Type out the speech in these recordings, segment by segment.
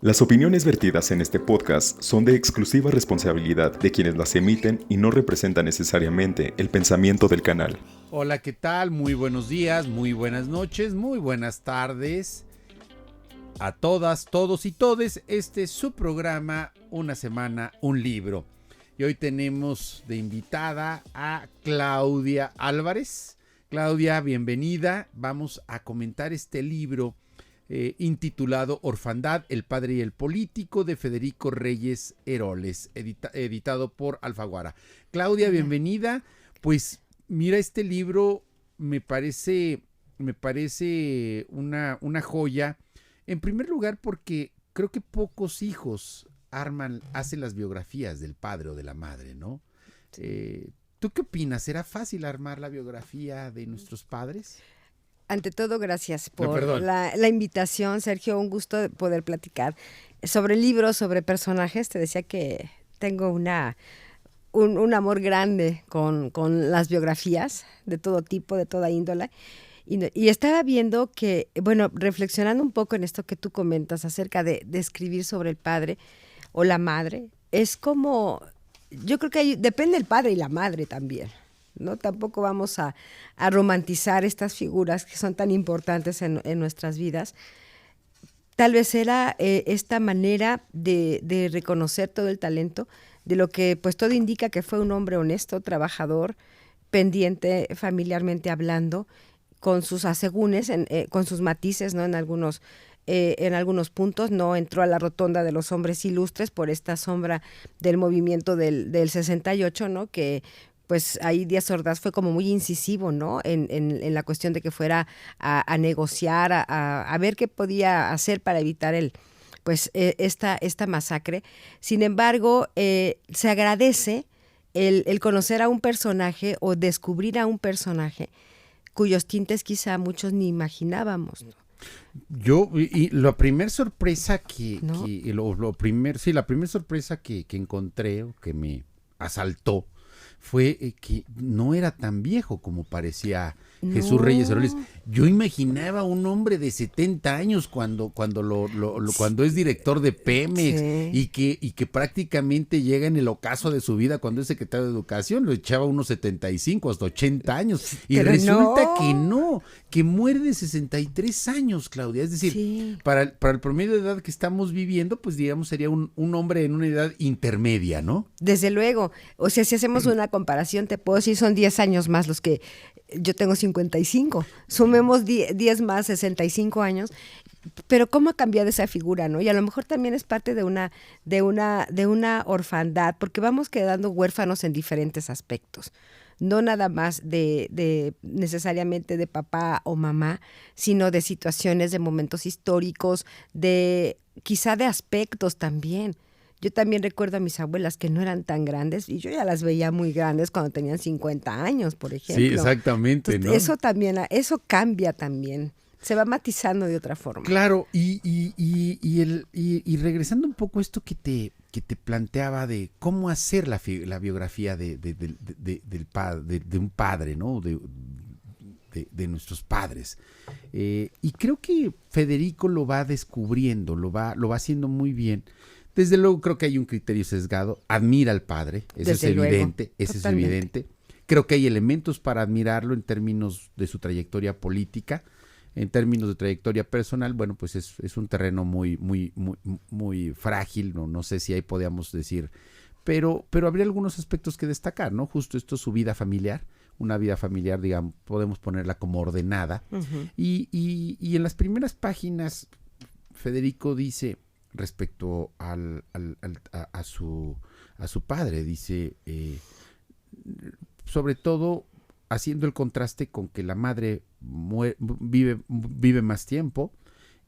Las opiniones vertidas en este podcast son de exclusiva responsabilidad de quienes las emiten y no representan necesariamente el pensamiento del canal. Hola, ¿qué tal? Muy buenos días, muy buenas noches, muy buenas tardes a todas, todos y todes. Este es su programa Una Semana, un Libro. Y hoy tenemos de invitada a Claudia Álvarez. Claudia, bienvenida. Vamos a comentar este libro intitulado Orfandad, el padre y el político, de Federico Reyes Heroles, editado por Alfaguara. Claudia, bienvenida. Pues mira, este libro me parece una joya. En primer lugar, porque creo que pocos hijos hacen las biografías del padre o de la madre, ¿no? ¿Tú qué opinas? ¿Será fácil armar la biografía de nuestros padres? Ante todo, gracias por la invitación, Sergio. Un gusto poder platicar sobre libros, sobre personajes. Te decía que tengo un amor grande con las biografías de todo tipo, de toda índole. Y estaba viendo que, bueno, reflexionando un poco en esto que tú comentas acerca de escribir sobre el padre o la madre, es como, yo creo que depende del padre y la madre también, ¿no? Tampoco vamos a romantizar estas figuras que son tan importantes en nuestras vidas. Tal vez era esta manera de reconocer todo el talento, de lo que pues todo indica que fue un hombre honesto, trabajador, pendiente familiarmente hablando, con sus asegúnes, con sus matices, ¿no? En algunos puntos. No entró a la rotonda de los hombres ilustres por esta sombra del movimiento del 68, ¿no? Que pues ahí Díaz Ordaz fue como muy incisivo, ¿no? En la cuestión de que fuera a negociar, a ver qué podía hacer para evitar esta masacre. Sin embargo, se agradece el conocer a un personaje o descubrir a un personaje cuyos tintes quizá muchos ni imaginábamos, ¿no? Y la primera sorpresa ¿No? la primera sorpresa que encontré o que me asaltó fue que no era tan viejo como parecía Jesús Reyes Heroles. Yo imaginaba un hombre de 70 años cuando es director de Pemex, sí, y que prácticamente llega en el ocaso de su vida cuando es secretario de Educación, lo echaba unos 75 hasta 80 años. Y pero resulta que muere de 63 años, Claudia. Es decir, sí, para el promedio de edad que estamos viviendo, pues digamos sería un hombre en una edad intermedia, ¿no? Desde luego. O sea, si hacemos una comparación, te puedo decir, son 10 años más los que yo tengo 55. Sumemos 10 más, 65 años. Pero ¿cómo ha cambiado esa figura, no? Y a lo mejor también es parte de una orfandad, porque vamos quedando huérfanos en diferentes aspectos. No nada más de necesariamente de papá o mamá, sino de situaciones, de momentos históricos, quizá de aspectos también. Yo también recuerdo a mis abuelas que no eran tan grandes y yo ya las veía muy grandes cuando tenían 50 años, por ejemplo. Sí, exactamente. Entonces, ¿no? Eso cambia también. Se va matizando de otra forma. Claro, y regresando un poco a esto que te planteaba de cómo hacer la biografía de un padre, ¿no? De nuestros padres. Y creo que Federico lo va descubriendo, lo va haciendo muy bien. Desde luego creo que hay un criterio sesgado, admira al padre, eso es evidente, Creo que hay elementos para admirarlo en términos de su trayectoria política, en términos de trayectoria personal. Bueno, pues es un terreno muy, muy, muy, muy frágil, no sé si ahí podríamos decir, pero habría algunos aspectos que destacar, ¿no? Justo esto es su vida familiar, una vida familiar, digamos, podemos ponerla como ordenada, uh-huh. Y en las primeras páginas Federico dice, respecto a su padre, dice, sobre todo haciendo el contraste con que la madre vive más tiempo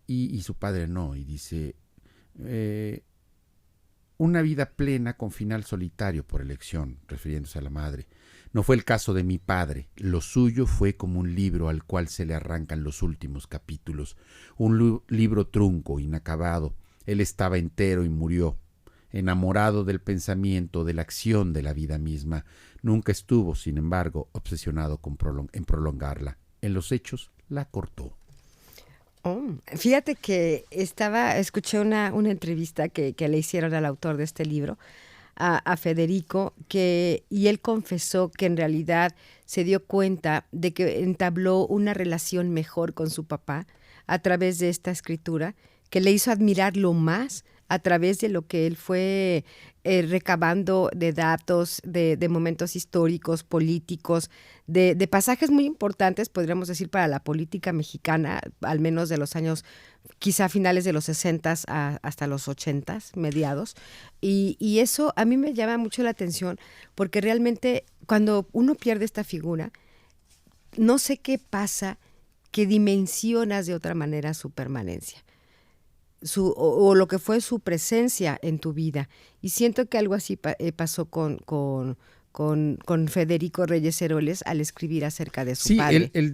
y su padre no, y dice, una vida plena con final solitario por elección, refiriéndose a la madre. No fue el caso de mi padre, lo suyo fue como un libro al cual se le arrancan los últimos capítulos, un libro trunco, inacabado. Él estaba entero y murió, enamorado del pensamiento, de la acción de la vida misma. Nunca estuvo, sin embargo, obsesionado en prolongarla. En los hechos, la cortó. Fíjate que escuché una entrevista que le hicieron al autor de este libro, a Federico, y él confesó que en realidad se dio cuenta de que entabló una relación mejor con su papá a través de esta escritura, que le hizo admirarlo más a través de lo que él fue recabando de datos, de momentos históricos, políticos, de pasajes muy importantes, podríamos decir, para la política mexicana, al menos de los años, quizá finales de los 60s hasta los 80s, mediados. Y eso a mí me llama mucho la atención, porque realmente cuando uno pierde esta figura, no sé qué pasa, que dimensionas de otra manera su permanencia. O lo que fue su presencia en tu vida. Y siento que algo así pasó con Federico Reyes Heroles al escribir acerca de su padre. Sí, él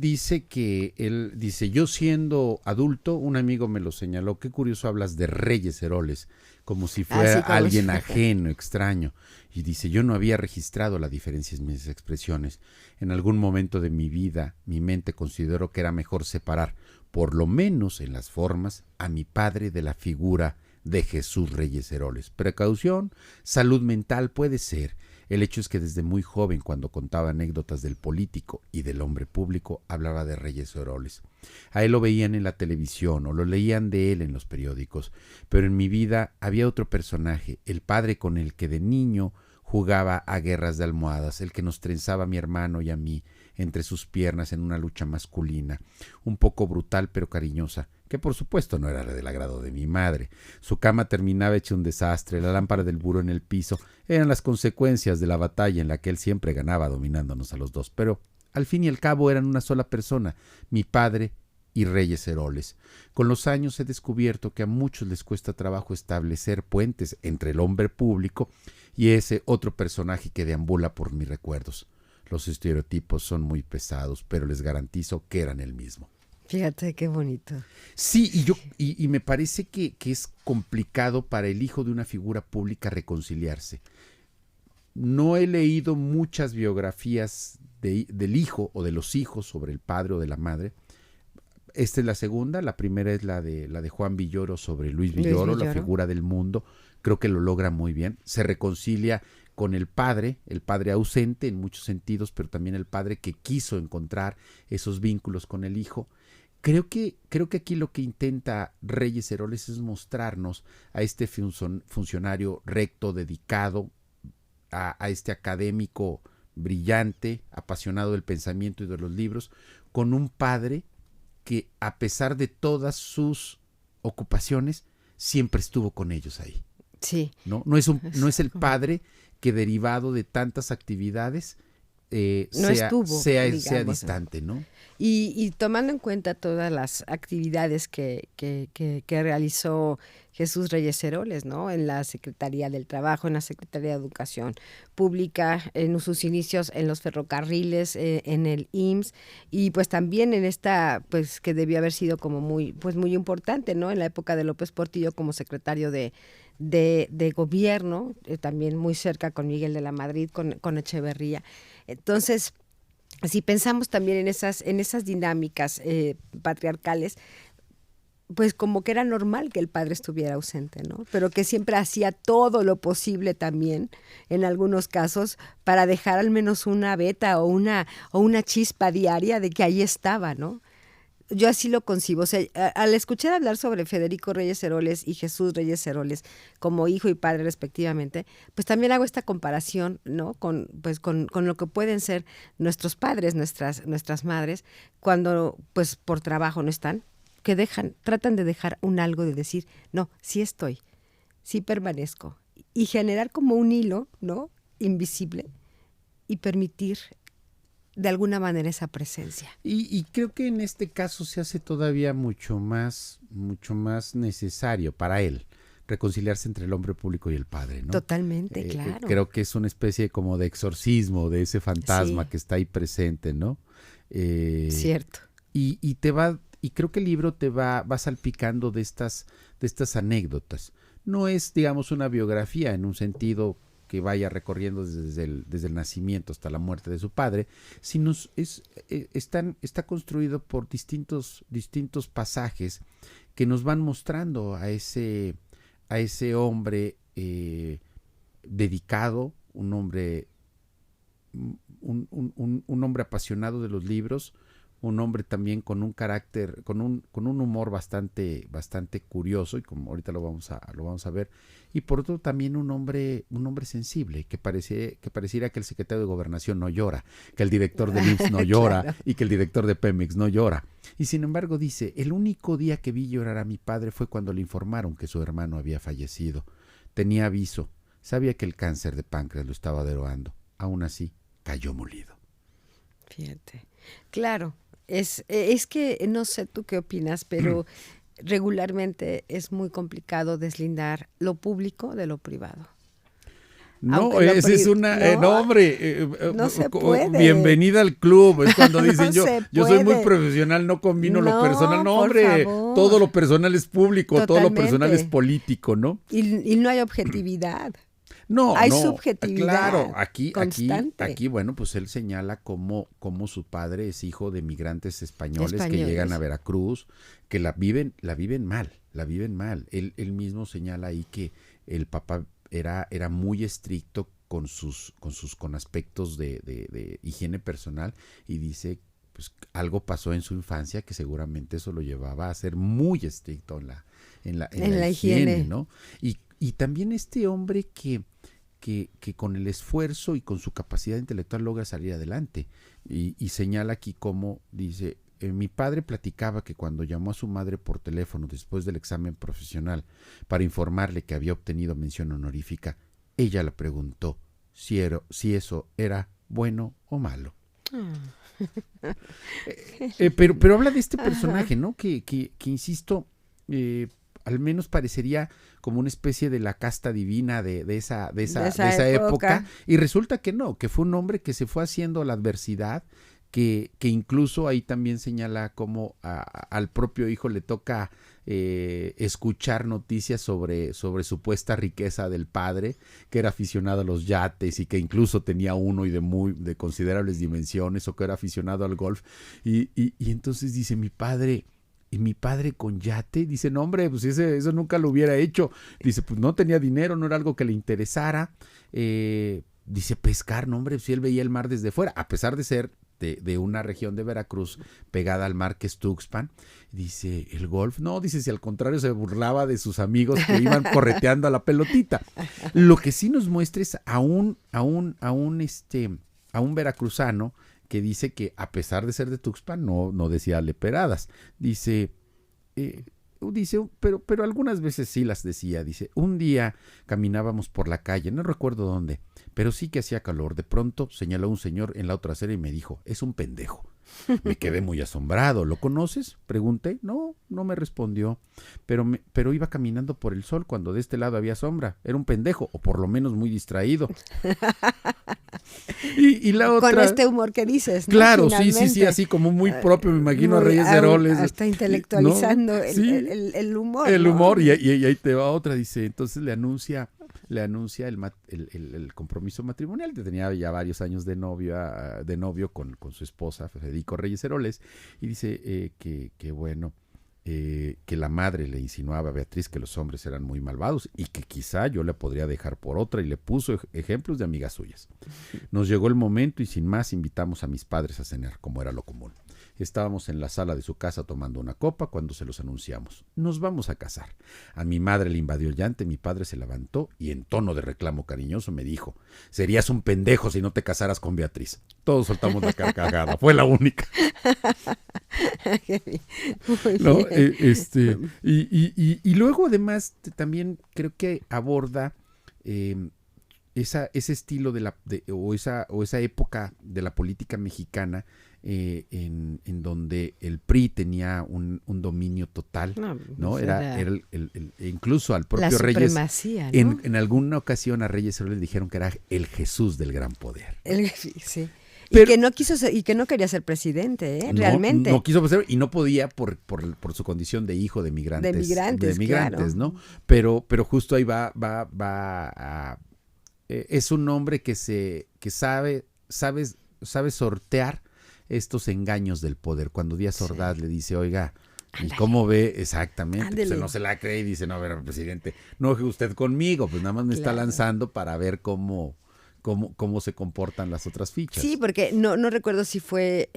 dice, yo siendo adulto, un amigo me lo señaló, qué curioso hablas de Reyes Heroles, como si fuera alguien ajeno, extraño. Y dice, yo no había registrado la diferencia en mis expresiones. En algún momento de mi vida, mi mente consideró que era mejor separar, por lo menos en las formas, a mi padre de la figura de Jesús Reyes Heroles. Precaución, salud mental puede ser. El hecho es que desde muy joven, cuando contaba anécdotas del político y del hombre público, hablaba de Reyes Heroles. A él lo veían en la televisión o lo leían de él en los periódicos, pero en mi vida había otro personaje, el padre con el que de niño jugaba a guerras de almohadas, el que nos trenzaba a mi hermano y a mí entre sus piernas en una lucha masculina, un poco brutal pero cariñosa, que por supuesto no era del agrado de mi madre. Su cama terminaba hecha un desastre, la lámpara del buró en el piso, eran las consecuencias de la batalla en la que él siempre ganaba dominándonos a los dos, pero al fin y al cabo eran una sola persona, mi padre y Reyes Heroles. Con los años he descubierto que a muchos les cuesta trabajo establecer puentes entre el hombre público y ese otro personaje que deambula por mis recuerdos. Los estereotipos son muy pesados, pero les garantizo que eran el mismo. Fíjate qué bonito. Sí, y me parece que es complicado para el hijo de una figura pública reconciliarse. No he leído muchas biografías del hijo o de los hijos sobre el padre o de la madre. Esta es la segunda, la primera es la de Juan Villoro sobre Luis Villoro, la figura del mundo. Creo que lo logra muy bien. Se reconcilia con el padre ausente en muchos sentidos, pero también el padre que quiso encontrar esos vínculos con el hijo. Creo que aquí lo que intenta Reyes Heroles es mostrarnos a este funcionario recto, dedicado, a este académico brillante, apasionado del pensamiento y de los libros, con un padre que a pesar de todas sus ocupaciones, siempre estuvo con ellos ahí. Sí. No es el padre que derivado de tantas actividades sea distante, ¿no? Y tomando en cuenta todas las actividades que realizó Jesús Reyes Heroles, ¿no? En la Secretaría del Trabajo, en la Secretaría de Educación Pública, en sus inicios en los ferrocarriles, en el IMSS, y pues también en esta, pues que debió haber sido como muy importante, ¿no? En la época de López Portillo como secretario de gobierno, también muy cerca con Miguel de la Madrid, con Echeverría. Entonces, si pensamos también en esas dinámicas patriarcales, pues como que era normal que el padre estuviera ausente, ¿no? Pero que siempre hacía todo lo posible también, en algunos casos, para dejar al menos una veta o una chispa diaria de que ahí estaba, ¿no? Yo así lo concibo. O sea, al escuchar hablar sobre Federico Reyes Heroles y Jesús Reyes Heroles como hijo y padre respectivamente, pues también hago esta comparación, ¿no? Con lo que pueden ser nuestros padres, nuestras madres, cuando pues por trabajo no están, que tratan de dejar un algo de decir, no, sí estoy, sí permanezco, y generar como un hilo, ¿no? Invisible, y permitir de alguna manera esa presencia. Y creo que en este caso se hace todavía mucho más necesario para él reconciliarse entre el hombre público y el padre, ¿no? Totalmente, claro. Creo que es una especie como de exorcismo de ese fantasma que está ahí presente, ¿no? Cierto. Y creo que el libro te va salpicando de estas anécdotas. No es, digamos, una biografía en un sentido que vaya recorriendo desde el nacimiento hasta la muerte de su padre, sino está construido por distintos pasajes que nos van mostrando a ese hombre dedicado, un hombre apasionado de los libros, un hombre también con un carácter, con un humor bastante curioso, y como ahorita lo vamos a ver, y por otro también un hombre sensible, que pareciera que el secretario de Gobernación no llora, que el director del IMSS no llora, claro, y que el director de Pemex no llora. Y sin embargo dice, el único día que vi llorar a mi padre fue cuando le informaron que su hermano había fallecido. Tenía aviso, sabía que el cáncer de páncreas lo estaba derogando. Aún así, cayó molido. Fíjate. Claro, es que no sé tú qué opinas, pero regularmente es muy complicado deslindar lo público de lo privado. No, esa es una... no, hombre, no se puede. Bienvenida al club. Es cuando dicen yo soy muy profesional, no combino lo personal. No, hombre, todo lo personal es público, totalmente. Todo lo personal es político, ¿no? Y no hay objetividad. No, hay subjetividad. Claro, aquí, bueno, pues él señala cómo su padre es hijo de migrantes españoles que llegan a Veracruz, que la viven mal. Él mismo señala ahí que el papá era muy estricto con aspectos de higiene personal, y dice, pues algo pasó en su infancia que seguramente eso lo llevaba a ser muy estricto en la higiene, ¿no? Y también este hombre que con el esfuerzo y con su capacidad intelectual logra salir adelante. Y señala aquí cómo dice, mi padre platicaba que cuando llamó a su madre por teléfono después del examen profesional para informarle que había obtenido mención honorífica, ella le preguntó si eso era bueno o malo. Pero habla de este personaje, ¿no? Que insisto, al menos parecería como una especie de la casta divina de esa época, y resulta que no, que fue un hombre que se fue haciendo la adversidad, que incluso ahí también señala cómo al propio hijo le toca escuchar noticias sobre supuesta riqueza del padre, que era aficionado a los yates y que incluso tenía uno y de considerables dimensiones, o que era aficionado al golf, y entonces dice, mi padre con yate, dice, no hombre, pues eso nunca lo hubiera hecho. Dice, pues no tenía dinero, no era algo que le interesara. Dice, pescar, no hombre, si él veía el mar desde fuera, a pesar de ser de una región de Veracruz pegada al mar que es Tuxpan. Dice, el golf, no, dice, si al contrario se burlaba de sus amigos que iban correteando a la pelotita. Lo que sí nos muestra es a un veracruzano que dice que a pesar de ser de Tuxpan no decía leperadas. Dice, pero algunas veces sí las decía. Dice, un día caminábamos por la calle, no recuerdo dónde, pero sí que hacía calor. De pronto señaló un señor en la otra acera y me dijo, es un pendejo. Me quedé muy asombrado. ¿Lo conoces? Pregunté. No me respondió. Pero iba caminando por el sol cuando de este lado había sombra. Era un pendejo, o por lo menos muy distraído. Y la otra... Con este humor que dices, ¿no? Claro, sí, así como muy propio, me imagino a Reyes Heroles. Hasta intelectualizando, ¿no? el humor. El humor, y ahí te va otra, dice, entonces le anuncia el compromiso matrimonial. Tenía ya varios años de novio con su esposa, Federico Reyes Heroles, y dice que bueno, que la madre le insinuaba a Beatriz que los hombres eran muy malvados y que quizá yo la podría dejar por otra, y le puso ejemplos de amigas suyas. Nos llegó el momento y sin más invitamos a mis padres a cenar, como era lo común. Estábamos en la sala de su casa tomando una copa cuando se los anunciamos. Nos vamos a casar. A mi madre le invadió el llanto, mi padre se levantó y en tono de reclamo cariñoso me dijo, serías un pendejo si no te casaras con Beatriz. Todos soltamos la carcajada, fue la única. ¿No? Y luego además también creo que aborda ese estilo o esa época de la política mexicana, en donde el PRI tenía un dominio total, ¿no? Era incluso al propio Reyes, ¿no? En alguna ocasión a Reyes le dijeron que era el Jesús del gran poder. Sí. Pero, y que no quería ser presidente, realmente. No quiso ser, y no podía por su condición de hijo de migrantes. De migrantes, claro. ¿no? Pero justo ahí va es un hombre que sabe sortear estos engaños del poder. Cuando Díaz Ordaz le dice, oiga, ¿y cómo ve? Exactamente, pues no se la cree y dice, no, a ver, presidente, no enoje usted conmigo, pues nada más me está lanzando para ver cómo se comportan las otras fichas. Sí, porque no recuerdo si fue...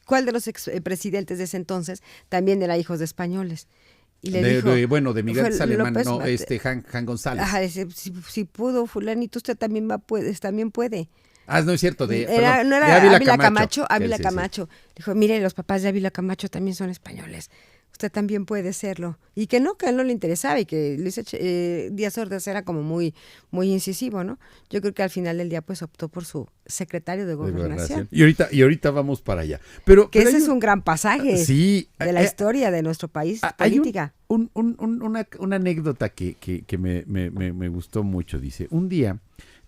¿cuál de los presidentes de ese entonces también era hijos de españoles? Y le dijo, de migrantes alemanes, no, Jan González. Ajá, si pudo fulanito, usted también puede. Ah, no es cierto, no era de Ávila Camacho. Ávila Camacho. Dijo, mire, los papás de Ávila Camacho también son españoles. Usted también puede serlo. Y que a él no le interesaba y que Díaz Ordaz era como muy, muy incisivo, ¿no? Yo creo que al final del día pues optó por su secretario de Gobernación. Y ahorita vamos para allá. Pero ese es un gran pasaje de la historia de nuestro país política. Hay una anécdota que me gustó mucho. Dice, un día...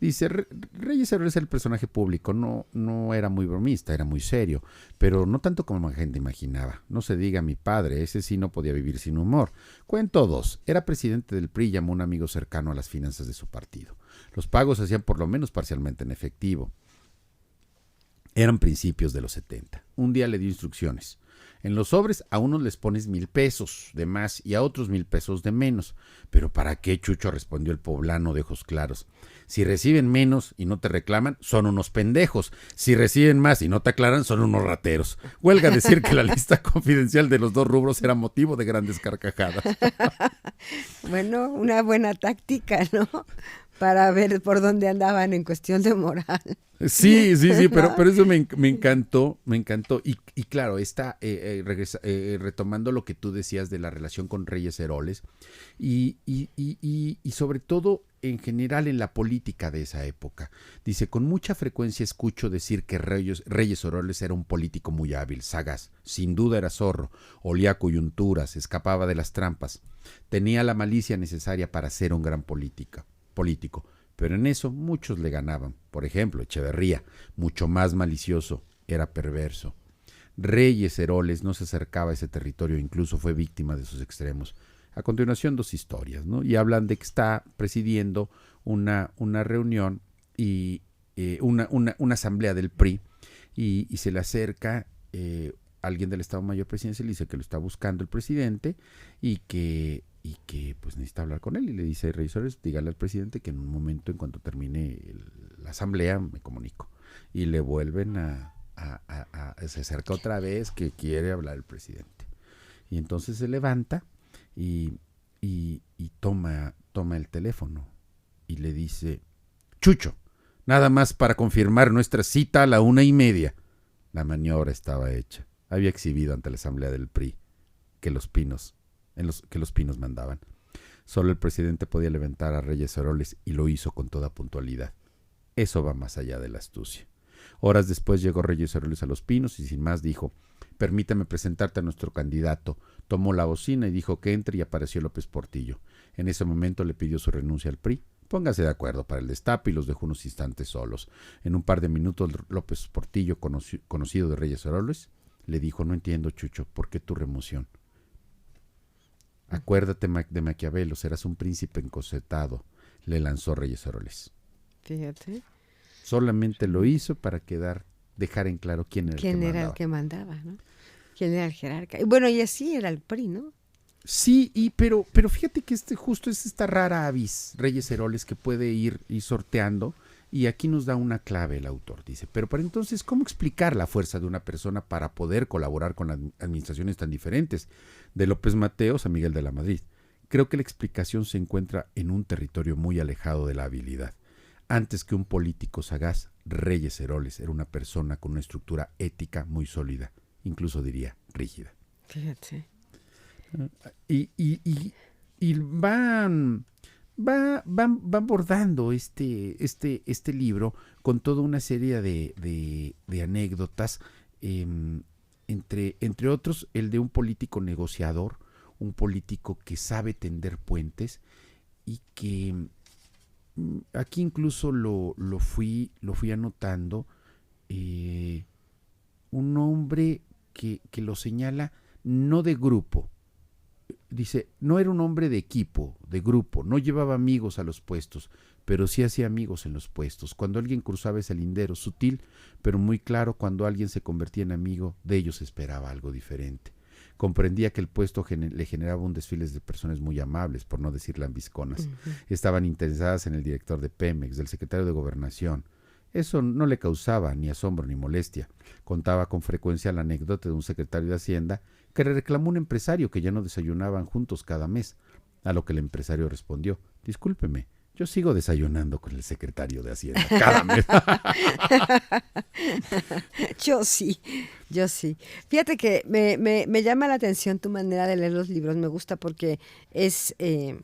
Dice, Reyes Heroles, el personaje público, no era muy bromista, era muy serio, pero no tanto como la gente imaginaba. No se diga mi padre, ese sí no podía vivir sin humor. Cuento 2, era presidente del PRI y llamó a un amigo cercano a las finanzas de su partido. Los pagos se hacían por lo menos parcialmente en efectivo. Eran principios de los 70. Un día le dio instrucciones. En los sobres a unos les pones 1,000 pesos de más y a otros 1,000 pesos de menos. ¿Pero para qué, Chucho?, respondió el poblano de ojos claros. Si reciben menos y no te reclaman, son unos pendejos. Si reciben más y no te aclaran, son unos rateros. Huelga decir que la lista confidencial de los dos rubros era motivo de grandes carcajadas. Bueno, una buena táctica, ¿no? Para ver por dónde andaban en cuestión de moral. Sí, pero eso me encantó. Y claro, está retomando lo que tú decías de la relación con Reyes Heroles y sobre todo en general en la política de esa época. Dice, con mucha frecuencia escucho decir que Reyes Heroles era un político muy hábil, sagaz, sin duda era zorro, olía coyunturas, escapaba de las trampas, tenía la malicia necesaria para ser un gran político, pero en eso muchos le ganaban. Por ejemplo, Echeverría, mucho más malicioso, era perverso. Reyes Heroles no se acercaba a ese territorio, incluso fue víctima de sus extremos. A continuación, 2 historias, ¿no? Y hablan de que está presidiendo una reunión y una asamblea del PRI y se le acerca alguien del Estado Mayor Presidencial y dice que lo está buscando el presidente y que pues necesita hablar con él, y le dice, Reyes Heroles, dígale al presidente que en un momento, en cuanto termine la asamblea, me comunico. Y le vuelven se acerca otra vez que quiere hablar el presidente. Y entonces se levanta y toma el teléfono y le dice, Chucho, nada más para confirmar nuestra cita a la 1:30. La maniobra estaba hecha. Había exhibido ante la asamblea del PRI que los pinos mandaban. Solo el presidente podía levantar a Reyes Heroles y lo hizo con toda puntualidad. Eso va más allá de la astucia. Horas después llegó Reyes Heroles a Los Pinos y sin más dijo, permítame presentarte a nuestro candidato. Tomó la bocina y dijo que entre y apareció López Portillo. En ese momento le pidió su renuncia al PRI. Póngase de acuerdo para el destape y los dejó unos instantes solos. En un par de minutos López Portillo, conocido de Reyes Heroles, le dijo, no entiendo, Chucho, ¿por qué tu remoción? Acuérdate de Maquiavelo, serás un príncipe encorsetado, le lanzó Reyes Heroles. Fíjate. Solamente lo hizo para dejar en claro quién era el que mandaba, ¿no? ¿Quién era el jerarca? Y bueno, y así era el PRI, ¿no? Sí, pero fíjate que justo es esta rara avis, Reyes Heroles, que puede ir sorteando, y aquí nos da una clave el autor, dice, pero para entonces, ¿cómo explicar la fuerza de una persona para poder colaborar con las administraciones tan diferentes, de López Mateos a Miguel de la Madrid? Creo que la explicación se encuentra en un territorio muy alejado de la habilidad. Antes que un político sagaz, Reyes Heroles era una persona con una estructura ética muy sólida, incluso diría rígida. Fíjate. Y van abordando este libro con toda una serie de anécdotas, entre otros el de un político negociador, un político que sabe tender puentes y que aquí incluso lo fui anotando, un hombre que lo señala no de grupo, dice, no era un hombre de equipo, de grupo, no llevaba amigos a los puestos, pero sí hacía amigos en los puestos. Cuando alguien cruzaba ese lindero, sutil, pero muy claro, cuando alguien se convertía en amigo, de ellos esperaba algo diferente. Comprendía que el puesto le generaba un desfile de personas muy amables, por no decir lambisconas. Estaban interesadas en el director de Pemex, del secretario de Gobernación. Eso no le causaba ni asombro ni molestia. Contaba con frecuencia la anécdota de un secretario de Hacienda que le reclamó a un empresario que ya no desayunaban juntos cada mes, a lo que el empresario respondió, discúlpeme, yo sigo desayunando con el secretario de Hacienda cada mes. Yo sí. Fíjate que me llama la atención tu manera de leer los libros, me gusta porque es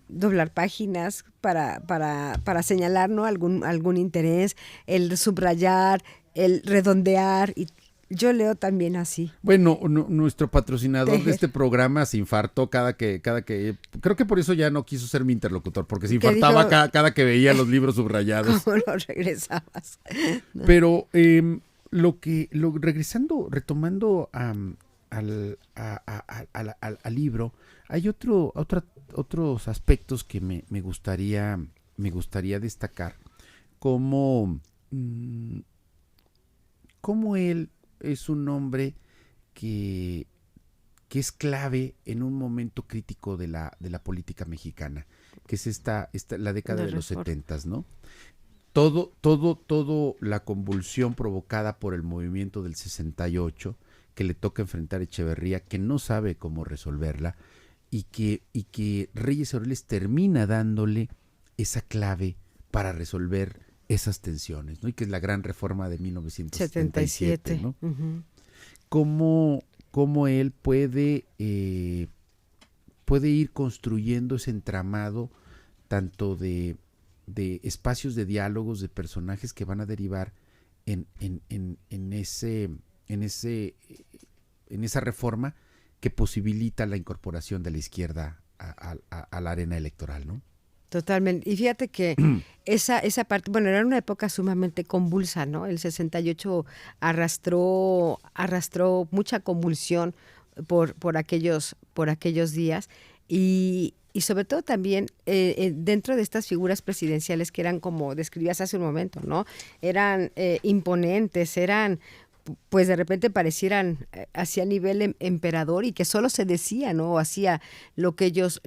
doblar páginas para señalar, ¿no? algún interés, el subrayar, el redondear, y yo leo también así. Bueno, nuestro patrocinador de este programa se infartó cada que creo que por eso ya no quiso ser mi interlocutor, porque se infartaba cada que veía los libros subrayados. ¿Cómo lo regresabas? No. Pero retomando al libro, hay otros aspectos que me gustaría destacar, como él es un hombre que es clave en un momento crítico de la política mexicana, que es la década de los 70s, ¿no? Todo la convulsión provocada por el movimiento del 68, que le toca enfrentar a Echeverría, que no sabe cómo resolverla, y que Reyes Aureles termina dándole esa clave para resolver esas tensiones, ¿no? Y que es la gran reforma de 1977, ¿no? Uh-huh. Cómo él puede ir construyendo ese entramado tanto de espacios de diálogos, de personajes que van a derivar en esa reforma que posibilita la incorporación de la izquierda a la arena electoral, ¿no? Totalmente. Y fíjate que esa parte, bueno, era una época sumamente convulsa, ¿no? El 68 arrastró mucha convulsión por aquellos días y sobre todo también dentro de estas figuras presidenciales que eran, como describías hace un momento, ¿no? Eran imponentes, pues de repente parecieran hacia nivel emperador, y que solo se decía, ¿no? O hacía lo que ellos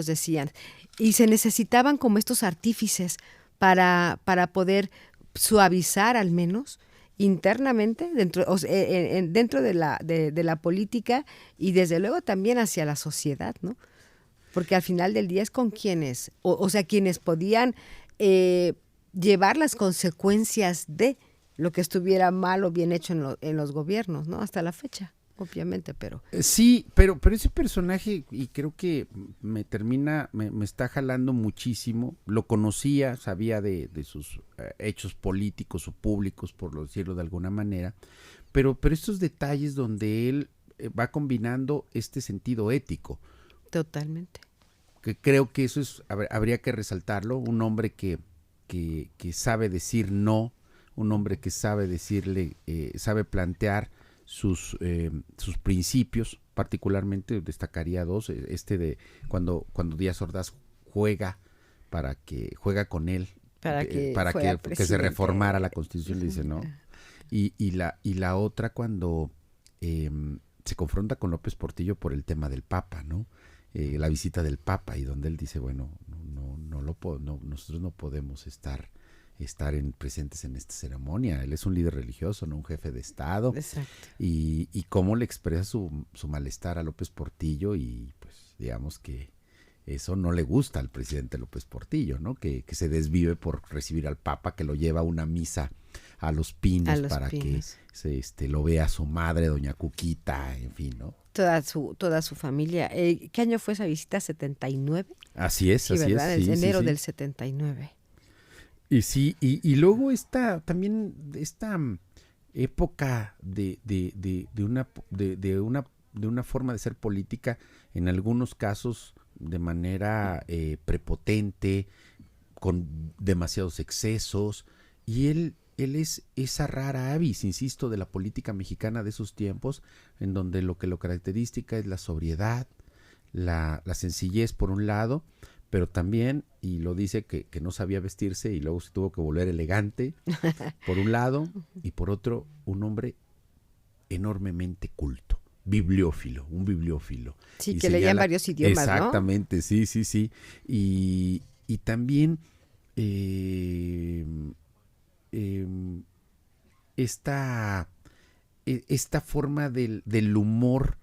decían. Y se necesitaban como estos artífices para poder suavizar al menos internamente dentro de la política, y desde luego también hacia la sociedad, ¿no? Porque al final del día es con quienes, quienes podían llevar las consecuencias de lo que estuviera mal o bien hecho en los gobiernos, ¿no? Hasta la fecha, obviamente, pero... Sí, pero ese personaje, y creo que me está jalando muchísimo. Lo conocía, sabía de sus hechos políticos o públicos, por decirlo de alguna manera, pero estos detalles donde él va combinando este sentido ético. Totalmente. Que creo que eso habría que resaltarlo. Un hombre que sabe decir no, un hombre que sabe sabe plantear sus principios. Particularmente destacaría dos, de cuando Díaz Ordaz juega con él para que se reformara la Constitución, le dice no, y la otra cuando se confronta con López Portillo por el tema del Papa, ¿no? La visita del Papa, y donde él dice, bueno, nosotros no podemos estar presentes en esta ceremonia. Él es un líder religioso, no un jefe de Estado. Exacto. Y cómo le expresa su malestar a López Portillo, y pues digamos que eso no le gusta al presidente López Portillo, ¿no? Que se desvive por recibir al Papa, que lo lleva a una misa a Los Pinos que lo vea su madre, doña Cuquita, en fin, ¿no? Toda su familia. ¿Qué año fue esa visita? ¿79? Así es, sí, así ¿verdad? es. Sí, enero sí. del 79. Y sí, y luego esta época de una forma de ser política, en algunos casos de manera prepotente, con demasiados excesos, y él es esa rara avis, insisto, de la política mexicana de esos tiempos, en donde lo característica es la sobriedad, la sencillez por un lado, pero también, y lo dice que no sabía vestirse y luego se tuvo que volver elegante, por un lado, y por otro, un hombre enormemente culto, un bibliófilo. Sí, y que leía en varios idiomas, exactamente, ¿no? Sí. Y también esta forma del humor,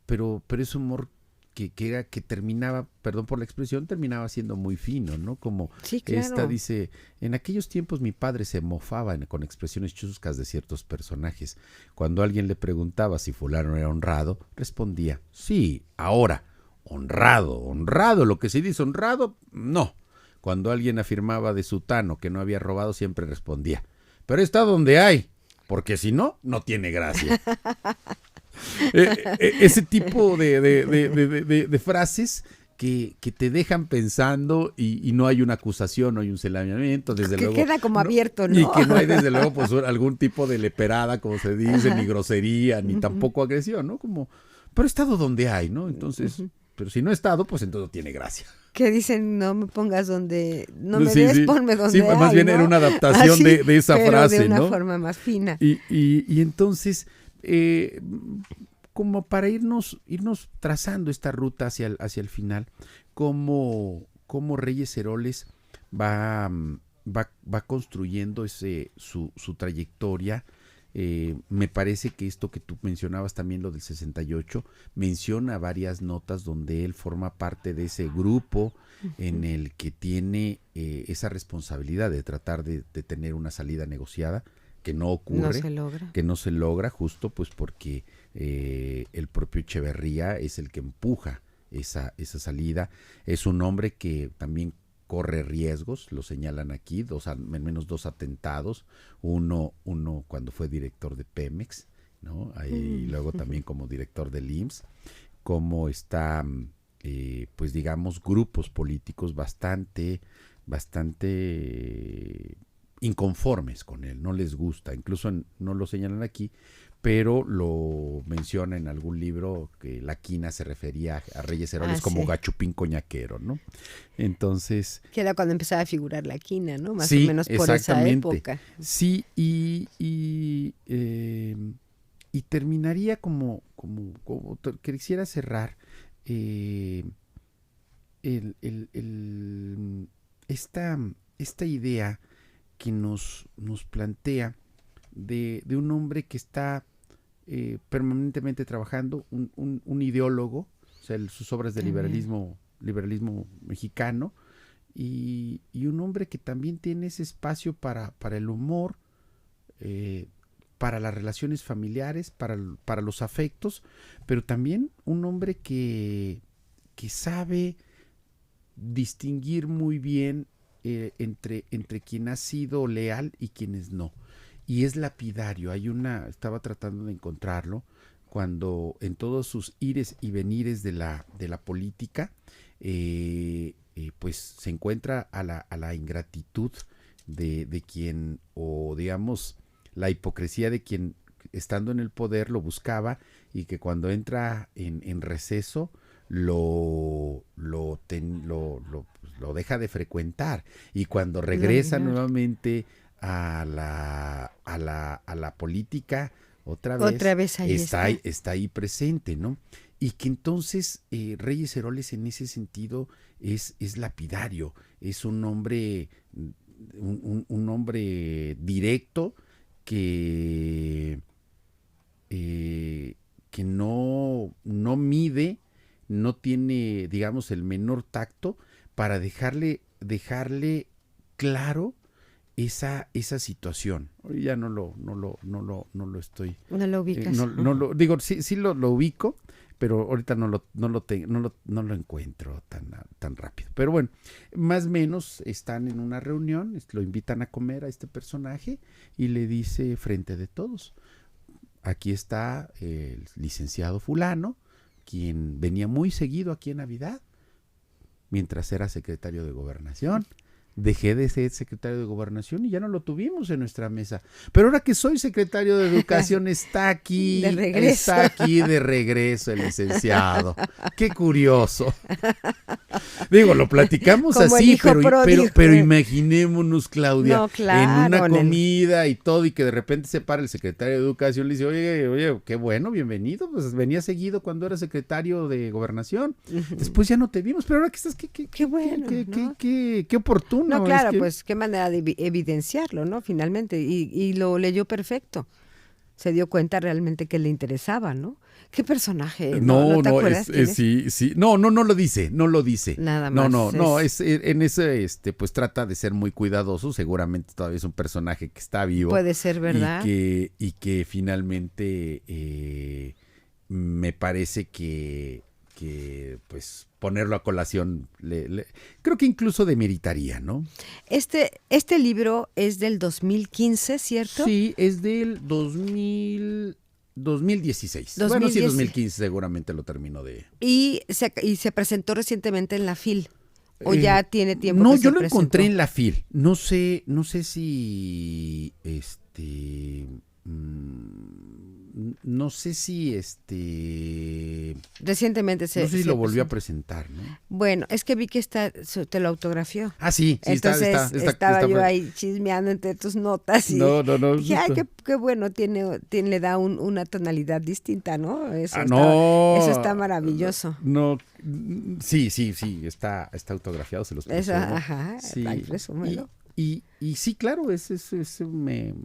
pero es humor que terminaba, perdón por la expresión, terminaba siendo muy fino, ¿no? Como sí, claro. Esta dice, en aquellos tiempos mi padre se mofaba con expresiones chuscas de ciertos personajes. Cuando alguien le preguntaba si fulano era honrado, respondía, sí, ahora, honrado, lo que se dice honrado, no. Cuando alguien afirmaba de sutano que no había robado, siempre respondía, pero está donde hay, porque si no, no tiene gracia. Ese tipo de frases que te dejan pensando y no hay una acusación, no hay un señalamiento, desde que luego. Queda como abierto, ¿no? Y que no hay desde luego pues algún tipo de leperada, como se dice, ni grosería, ni tampoco agresión, ¿no? Como, pero he estado donde hay, ¿no? Entonces, pero si no he estado, pues entonces no tiene gracia. Que dicen, no me pongas donde, no me des, ponme donde hay, más bien ¿no? era una adaptación así, de esa frase, de una ¿no? forma más fina. Y entonces, como para irnos trazando esta ruta hacia el final, cómo Reyes Heroles va construyendo su trayectoria. Me parece que esto que tú mencionabas también, lo del 68, menciona varias notas donde él forma parte de ese grupo en el que tiene esa responsabilidad de tratar de tener una salida negociada, que no ocurre, que no se logra justo pues porque el propio Echeverría es el que empuja esa salida. Es un hombre que también corre riesgos, lo señalan aquí, al menos 2 atentados, uno cuando fue director de Pemex, ¿no? Ahí, luego también como director del IMSS, como está, pues digamos, grupos políticos bastante inconformes con él, no les gusta, incluso no lo señalan aquí, pero lo menciona en algún libro que la quina se refería a Reyes Heroles como gachupín coñaquero, ¿no? Entonces... Que era cuando empezaba a figurar la quina, ¿no? Más o menos por esa época. Sí, y terminaría como quisiera cerrar esta idea que nos plantea de un hombre que está permanentemente trabajando, un ideólogo, o sea, sus obras de liberalismo mexicano, y un hombre que también tiene ese espacio para el humor, para las relaciones familiares, para los afectos, pero también un hombre que sabe distinguir muy bien entre quien ha sido leal y quienes no. Y es lapidario. Estaba tratando de encontrarlo, cuando en todos sus ires y venires de la política, pues se encuentra a la ingratitud de quien, o digamos, la hipocresía de quien estando en el poder lo buscaba, y que cuando entra en receso lo deja de frecuentar, y cuando regresa nuevamente a la política, otra vez ahí está ahí presente, ¿no? Y que entonces Reyes Heroles en ese sentido es lapidario, es un hombre directo que no mide, no tiene, digamos, el menor tacto para dejarle claro esa situación. Hoy ya no lo estoy. No lo ubicas. Digo, sí lo ubico, pero ahorita no lo encuentro tan rápido. Pero bueno, más o menos están en una reunión, lo invitan a comer a este personaje y le dice frente de todos: aquí está el licenciado fulano, quien venía muy seguido aquí en Navidad, mientras era secretario de Gobernación, dejé de ser secretario de Gobernación y ya no lo tuvimos en nuestra mesa. Pero ahora que soy secretario de Educación, está aquí de regreso el licenciado. Qué curioso. Digo, lo platicamos como así, pero imaginémonos, Claudia, en una comida y todo, y que de repente se para el secretario de Educación y le dice, oye, qué bueno, bienvenido, pues venía seguido cuando era secretario de Gobernación. Después ya no te vimos, pero ahora que estás, qué bueno, qué oportuno. No, claro, pues qué manera de evidenciarlo, ¿no? Finalmente, y lo leyó perfecto. Se dio cuenta realmente que le interesaba, ¿no? ¿Qué personaje? ¿No te acuerdas? Sí. No lo dice. Nada más. No, en ese, pues trata de ser muy cuidadoso. Seguramente todavía es un personaje que está vivo. Puede ser, ¿verdad? Y que finalmente me parece que pues ponerlo a colación, creo que incluso demeritaría, ¿no? Este libro es del 2015, ¿cierto? Sí, es del 2016. Bueno, sí, 2015 seguramente lo terminó de... Y se presentó recientemente en la FIL. ¿O ya tiene tiempo no, que se yo lo presentó? encontré en la FIL. No sé si... no sé si recientemente no sé si lo volvió a presentar, ¿no? Bueno, es que vi que te lo autografió. Ah, sí. Entonces estaba yo ahí chismeando entre tus notas y dije, ay, qué bueno, le da una tonalidad distinta, ¿no? Eso está maravilloso. No, sí, está autografiado, se los presento. Ajá, sí. Ay, presúmelo. Y sí, claro,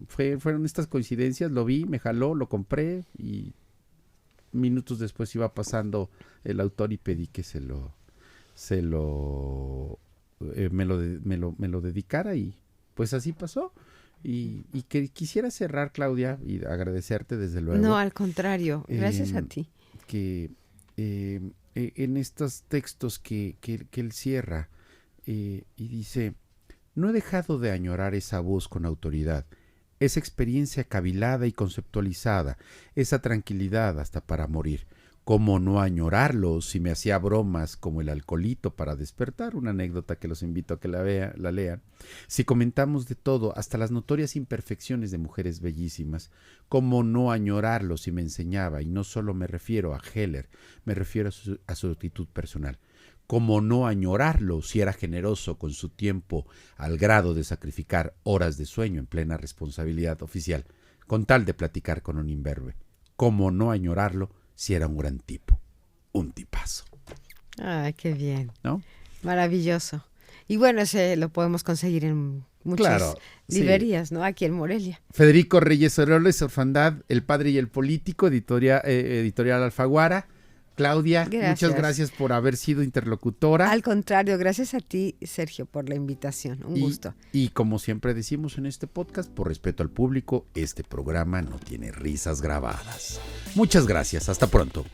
fueron estas coincidencias, lo vi, me jaló, lo compré y minutos después iba pasando el autor y pedí que me lo dedicara y pues así pasó. Y que quisiera cerrar, Claudia, y agradecerte desde luego. No, al contrario, gracias a ti. Que en estos textos que él cierra y dice... No he dejado de añorar esa voz con autoridad, esa experiencia cavilada y conceptualizada, esa tranquilidad hasta para morir. ¿Cómo no añorarlo si me hacía bromas como el alcoholito para despertar? Una anécdota que los invito a que la lean. Si comentamos de todo, hasta las notorias imperfecciones de mujeres bellísimas. ¿Cómo no añorarlo si me enseñaba? Y no solo me refiero a Heller, me refiero a su actitud personal. ¿Cómo no añorarlo si era generoso con su tiempo al grado de sacrificar horas de sueño en plena responsabilidad oficial, con tal de platicar con un imberbe? ¿Cómo no añorarlo si era un gran tipo, un tipazo? Ay, qué bien. ¿No? Maravilloso. Y bueno, ese lo podemos conseguir en muchas librerías, ¿no? Aquí en Morelia. Federico Reyes Orioles, Orfandad, El Padre y el Político, editorial Alfaguara. Claudia, muchas gracias por haber sido interlocutora. Al contrario, gracias a ti, Sergio, por la invitación. Un gusto. Y como siempre decimos en este podcast, por respeto al público, este programa no tiene risas grabadas. Muchas gracias. Hasta pronto.